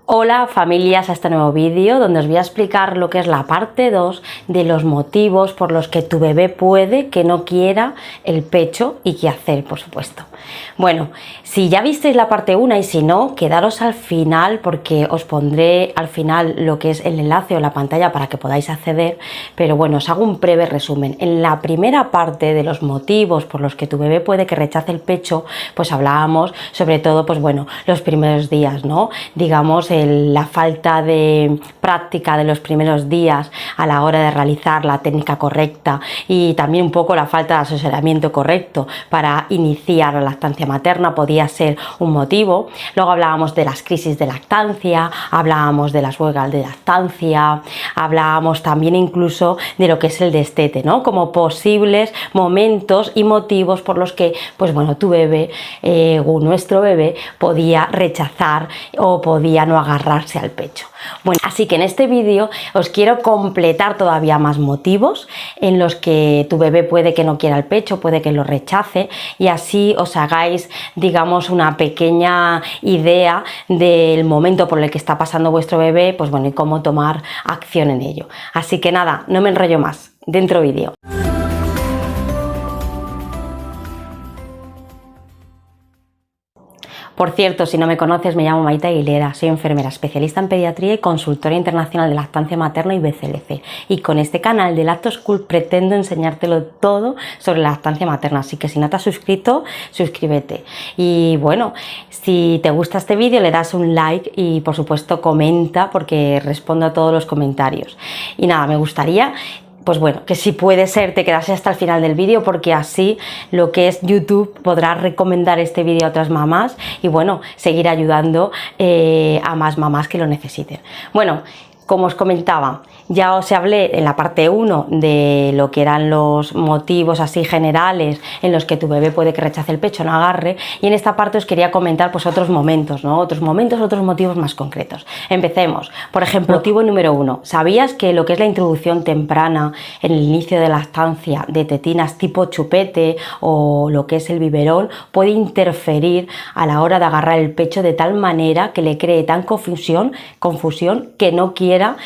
Hola familias, a este nuevo vídeo donde os voy a explicar lo que es la parte 2 de los motivos por los que tu bebé puede que no quiera el pecho y qué hacer, por supuesto. Bueno, si ya visteis la parte 1 y si no, quedaros al final porque os pondré al final lo que es el enlace o la pantalla para que podáis acceder, pero bueno, os hago un breve resumen. En la primera parte de los motivos por los que tu bebé puede que rechace el pecho, pues hablábamos sobre todo, pues bueno, los primeros días, ¿no? Digamos, la falta de práctica de los primeros días a la hora de realizar la técnica correcta y también un poco la falta de asesoramiento correcto para iniciar la lactancia materna podía ser un motivo. Luego hablábamos de las crisis de lactancia, hablábamos de las huelgas de lactancia, hablábamos también incluso de lo que es el destete, ¿no? Como posibles momentos y motivos por los que, pues bueno, tu bebé o nuestro bebé podía rechazar o podía no agarrarse al pecho. Bueno, así que en este vídeo os quiero completar todavía más motivos en los que tu bebé puede que no quiera el pecho, puede que lo rechace, y así os hagáis, digamos, una pequeña idea del momento por el que está pasando vuestro bebé, pues bueno, y cómo tomar acción en ello. Así que nada, no me enrollo más, dentro vídeo. Por cierto, si no me conoces, me llamo Maite Aguilera, soy enfermera especialista en pediatría y consultora internacional de lactancia materna y BCLC. Y con este canal de Lacto School pretendo enseñártelo todo sobre la lactancia materna, así que si no te has suscrito, suscríbete. Y bueno, si te gusta este vídeo le das un like y por supuesto comenta porque respondo a todos los comentarios. Y nada, me gustaría, pues bueno, que si puede ser te quedase hasta el final del vídeo porque así lo que es YouTube podrá recomendar este vídeo a otras mamás y bueno, seguir ayudando a más mamás que lo necesiten. Bueno, como os comentaba, ya os hablé en la parte 1 de lo que eran los motivos así generales en los que tu bebé puede que rechace el pecho, no agarre, y en esta parte os quería comentar pues otros momentos, ¿no? Otros motivos más concretos. Empecemos. Por ejemplo, motivo número 1. ¿Sabías que lo que es la introducción temprana en el inicio de la lactancia de tetinas tipo chupete o lo que es el biberón puede interferir a la hora de agarrar el pecho de tal manera que le cree tan confusión que no quiera,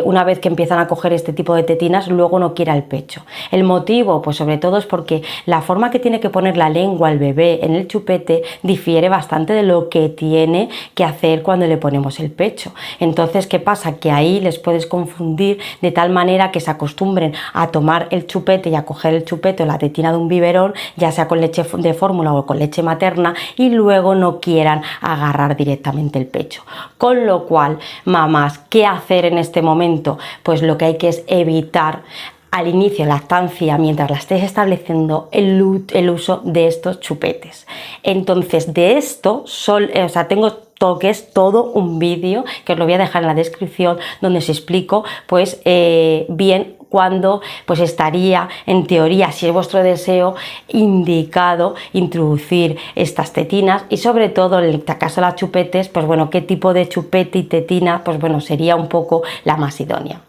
una vez que empiezan a coger este tipo de tetinas, luego no quiera el pecho? El motivo, pues sobre todo es porque la forma que tiene que poner la lengua el bebé en el chupete difiere bastante de lo que tiene que hacer cuando le ponemos el pecho. Entonces, ¿qué pasa? Que ahí les puedes confundir de tal manera que se acostumbren a tomar el chupete y a coger el chupete o la tetina de un biberón, ya sea con leche de fórmula o con leche materna, y luego no quieran agarrar directamente el pecho. Con lo cual, mamás, ¿qué hacer en este momento? Pues lo que hay que es evitar al inicio de la lactancia, mientras la estéis estableciendo, el uso de estos chupetes. Entonces, de esto, tengo que es todo un vídeo que os lo voy a dejar en la descripción donde os explico pues bien cuándo pues estaría en teoría, si es vuestro deseo, indicado introducir estas tetinas y sobre todo en el caso de las chupetes, pues bueno, qué tipo de chupete y tetina pues bueno sería un poco la más idónea.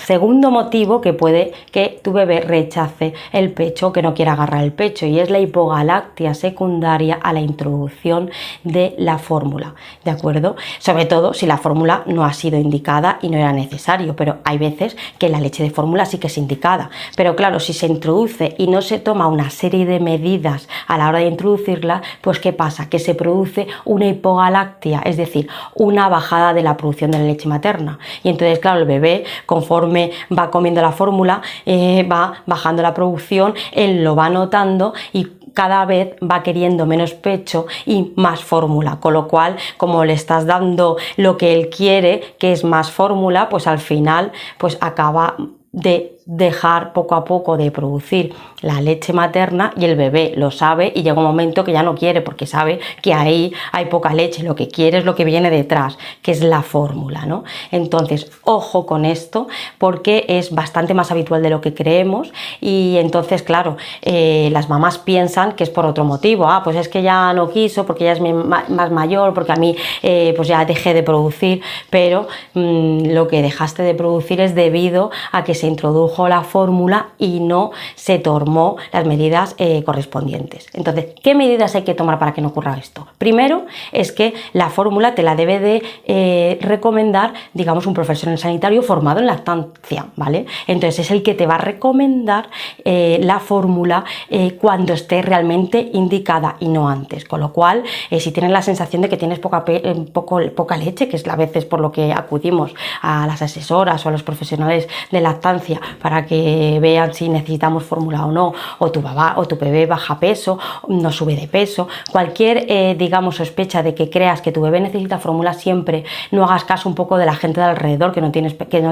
Segundo motivo que puede que tu bebé rechace el pecho, que no quiera agarrar el pecho, y es la hipogalactia secundaria a la introducción de la fórmula, ¿de acuerdo? Sobre todo si la fórmula no ha sido indicada y no era necesario, pero hay veces que la leche de fórmula sí que es indicada. Pero claro, si se introduce y no se toma una serie de medidas a la hora de introducirla, pues ¿qué pasa? Que se produce una hipogalactia, es decir, una bajada de la producción de la leche materna. Y entonces, claro, el bebé, conforme va comiendo la fórmula, va bajando la producción, él lo va notando y cada vez va queriendo menos pecho y más fórmula, con lo cual, como le estás dando lo que él quiere, que es más fórmula, pues al final pues acaba de dejar poco a poco de producir la leche materna y el bebé lo sabe y llega un momento que ya no quiere porque sabe que ahí hay poca leche, lo que quiere es lo que viene detrás, que es la fórmula, ¿no? Entonces, ojo con esto porque es bastante más habitual de lo que creemos y entonces, claro, las mamás piensan que es por otro motivo, pues es que ya no quiso porque ya es más mayor, porque a mí pues ya dejé de producir, pero lo que dejaste de producir es debido a que se introdujo introdujo la fórmula y no se tomó las medidas correspondientes. Entonces, ¿qué medidas hay que tomar para que no ocurra esto? Primero es que la fórmula te la debe de recomendar, digamos, un profesional sanitario formado en lactancia, ¿vale? Entonces es el que te va a recomendar la fórmula cuando esté realmente indicada y no antes, con lo cual si tienes la sensación de que tienes poca leche, que es a veces por lo que acudimos a las asesoras o a los profesionales de lactancia para que vean si necesitamos fórmula o no, o tu bebé baja peso, no sube de peso, cualquier digamos sospecha de que creas que tu bebé necesita fórmula, siempre no hagas caso un poco de la gente de alrededor que no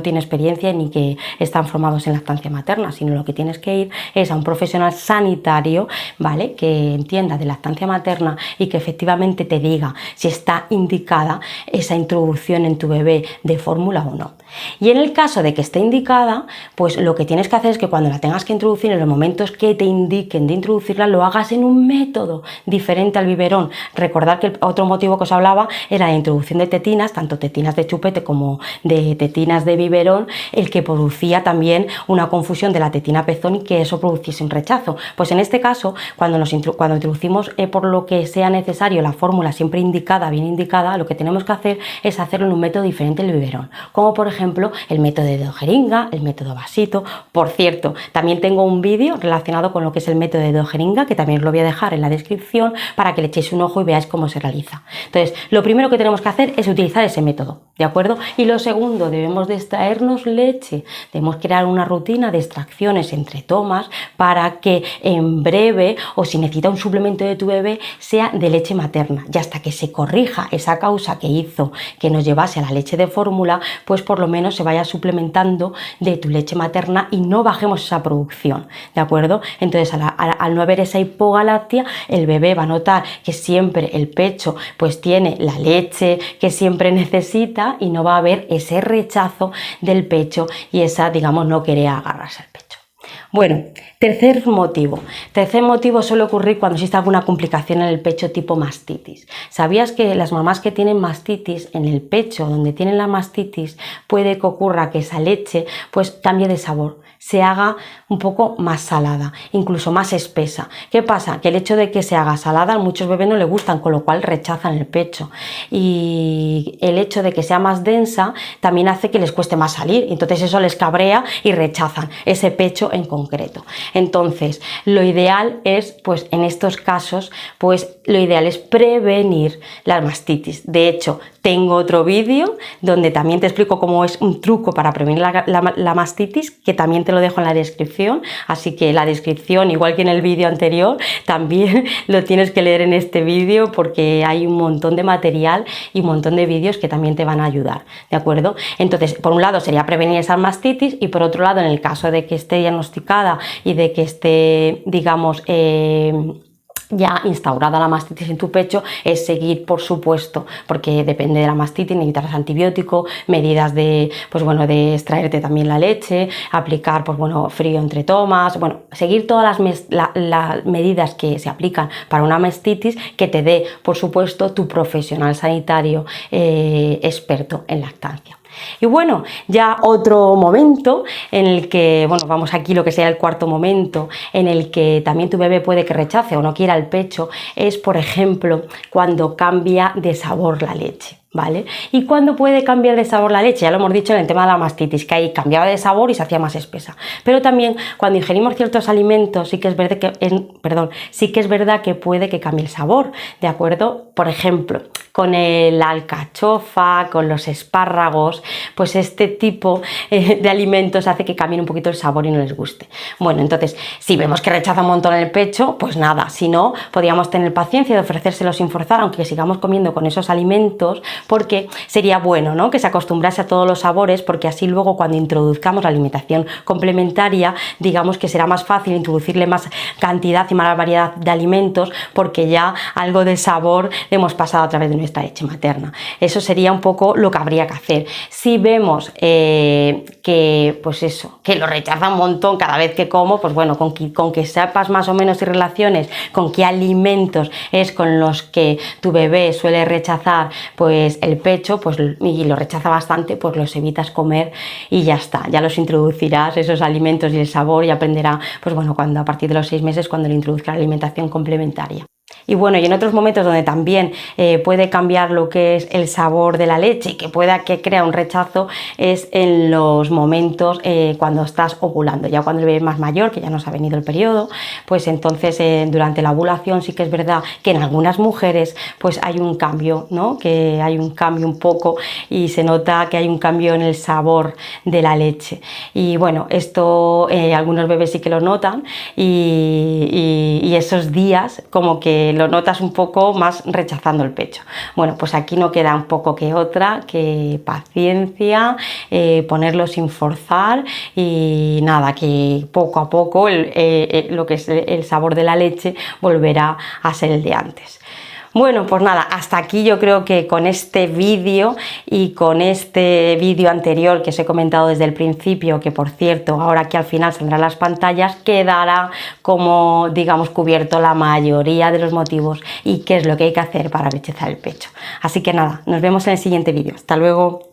tiene experiencia ni que están formados en lactancia materna, sino lo que tienes que ir es a un profesional sanitario, ¿vale?, que entienda de lactancia materna y que efectivamente te diga si está indicada esa introducción en tu bebé de fórmula o no. Y en el caso de que esté indicada, pues lo que tienes que hacer es que cuando la tengas que introducir, en los momentos que te indiquen de introducirla, lo hagas en un método diferente al biberón. Recordad que el otro motivo que os hablaba era la introducción de tetinas, tanto tetinas de chupete como de tetinas de biberón, el que producía también una confusión de la tetina pezón y que eso produciese un rechazo. Pues en este caso, cuando introducimos por lo que sea necesario la fórmula siempre indicada, bien indicada, lo que tenemos que hacer es hacerlo en un método diferente al biberón, como por ejemplo el método de dedo jeringa, el método vasito. Por cierto, también tengo un vídeo relacionado con lo que es el método de dedo jeringa, que también lo voy a dejar en la descripción para que le echéis un ojo y veáis cómo se realiza. Entonces, lo primero que tenemos que hacer es utilizar ese método, ¿de acuerdo? Y lo segundo, debemos de extraernos leche, debemos crear una rutina de extracciones entre tomas para que en breve, o si necesita un suplemento de tu bebé, sea de leche materna, y hasta que se corrija esa causa que hizo que nos llevase a la leche de fórmula, pues por lo menos se vaya suplementando de tu leche materna y no bajemos esa producción, ¿de acuerdo? Entonces al no haber esa hipogalactia, el bebé va a notar que siempre el pecho pues tiene la leche que siempre necesita y no va a haber ese rechazo del pecho y esa, digamos, no querer agarrarse al pecho. Bueno, tercer motivo suele ocurrir cuando existe alguna complicación en el pecho tipo mastitis. ¿Sabías que las mamás que tienen mastitis en el pecho, donde tienen la mastitis, puede que ocurra que esa leche pues cambie de sabor, se haga un poco más salada, incluso más espesa? ¿Qué pasa? Que el hecho de que se haga salada a muchos bebés no les gustan, con lo cual rechazan el pecho, y el hecho de que sea más densa también hace que les cueste más salir, entonces eso les cabrea y rechazan ese pecho en concreto. Entonces lo ideal es, pues en estos casos, pues lo ideal es prevenir la mastitis. De hecho, tengo otro vídeo donde también te explico cómo es un truco para prevenir la mastitis, que también te lo dejo en la descripción, así que la descripción, igual que en el vídeo anterior, también lo tienes que leer en este vídeo, porque hay un montón de material y un montón de vídeos que también te van a ayudar, ¿de acuerdo? Entonces, por un lado sería prevenir esa mastitis, y por otro lado, en el caso de que esté diagnosticada y de que esté, digamos, ya instaurada la mastitis en tu pecho, es seguir, por supuesto, porque depende de la mastitis, necesitas antibiótico, medidas de, pues bueno, de extraerte también la leche, aplicar, pues bueno, frío entre tomas, bueno, seguir todas las medidas que se aplican para una mastitis, que te dé, por supuesto, tu profesional sanitario experto en lactancia. Y bueno, ya otro momento en el que, bueno, vamos aquí lo que sea el cuarto momento, en el que también tu bebé puede que rechace o no quiera el pecho, es, por ejemplo, cuando cambia de sabor la leche, ¿vale? ¿Y cuándo puede cambiar de sabor la leche? Ya lo hemos dicho en el tema de la mastitis, que ahí cambiaba de sabor y se hacía más espesa. Pero también cuando ingerimos ciertos alimentos, sí que es verdad que puede que cambie el sabor, ¿de acuerdo? Por ejemplo, con la alcachofa, con los espárragos, pues este tipo de alimentos hace que cambien un poquito el sabor y no les guste. Bueno, entonces, si vemos que rechaza un montón el pecho, pues nada, si no, podríamos tener paciencia de ofrecérselo sin forzar, aunque sigamos comiendo con esos alimentos, porque sería bueno, ¿no?, que se acostumbrase a todos los sabores, porque así luego cuando introduzcamos la alimentación complementaria, digamos que será más fácil introducirle más cantidad y más variedad de alimentos, porque ya algo de sabor le hemos pasado a través de nuestra leche materna. Eso sería un poco lo que habría que hacer. Si vemos que, pues eso, que lo rechaza un montón cada vez que como, pues bueno, con que sepas más o menos y relaciones con qué alimentos es con los que tu bebé suele rechazar, pues es el pecho, pues, y lo rechaza bastante, pues los evitas comer y ya está, ya los introducirás esos alimentos y el sabor, y aprenderá, pues bueno, cuando a partir de los 6 meses, cuando le introduzca la alimentación complementaria. Y bueno, y en otros momentos donde también puede cambiar lo que es el sabor de la leche y que pueda que crea un rechazo, es en los momentos cuando estás ovulando. Ya cuando el bebé es más mayor, que ya nos ha venido el periodo, pues entonces durante la ovulación sí que es verdad que en algunas mujeres pues hay un cambio, ¿no? Que hay un cambio un poco y se nota que hay un cambio en el sabor de la leche. Y bueno, esto algunos bebés sí que lo notan, y esos días como que lo notas un poco más rechazando el pecho. Bueno, pues aquí no queda un poco que otra, que paciencia, ponerlo sin forzar, y nada, que poco a poco lo que es el sabor de la leche volverá a ser el de antes. Bueno, pues nada, hasta aquí yo creo que con este vídeo y con este vídeo anterior que os he comentado desde el principio, que por cierto ahora que al final saldrán las pantallas, quedará como digamos cubierto la mayoría de los motivos y qué es lo que hay que hacer para rechazar el pecho. Así que nada, nos vemos en el siguiente vídeo. Hasta luego.